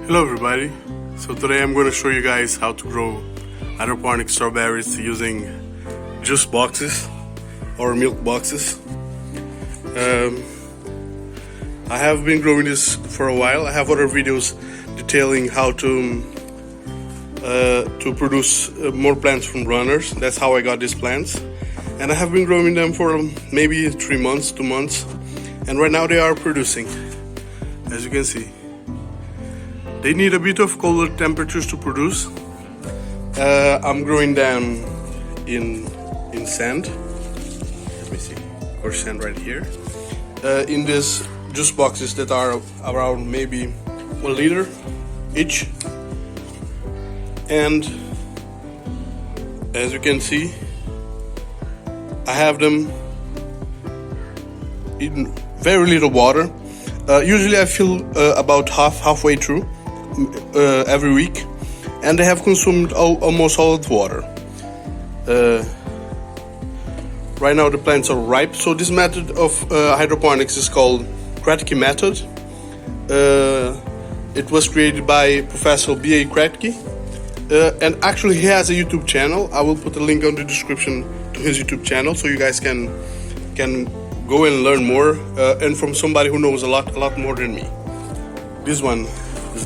Hello everybody, so today I'm going to show you guys how to grow hydroponic strawberries using juice boxes or milk boxes. I have been growing this for a while. I have other videos detailing how to produce more plants from runners. That's how I got these plants, and I have been growing them for maybe 3 months, 2 months, and right now they are producing, as you can see. They need a bit of colder temperatures to produce. I'm growing them in sand. Let me see, of course, sand right here. In these juice boxes that are around maybe 1 liter each. And as you can see, I have them in very little water. Usually I fill about halfway through every week, and they have consumed almost all the water. Right now the plants are ripe, so this method of hydroponics is called kratky method. It was created by Professor B.A. Kratky, and actually he has a YouTube channel. I will put a link on the description to his YouTube channel so you guys can go and learn more, and from somebody who knows a lot more than me.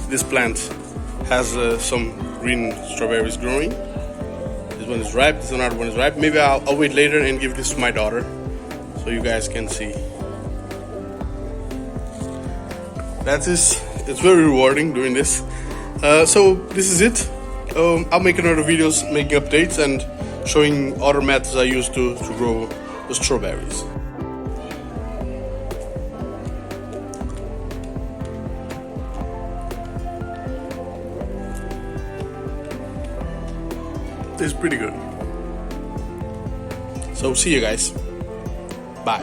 This plant has some green strawberries growing. This one is ripe, this another one is ripe. Maybe I'll wait later and give this to my daughter so you guys can see. It's very rewarding doing this. So this is it. I'll make another videos making updates and showing other methods I use to grow the strawberries. It's pretty good. So see you guys. Bye.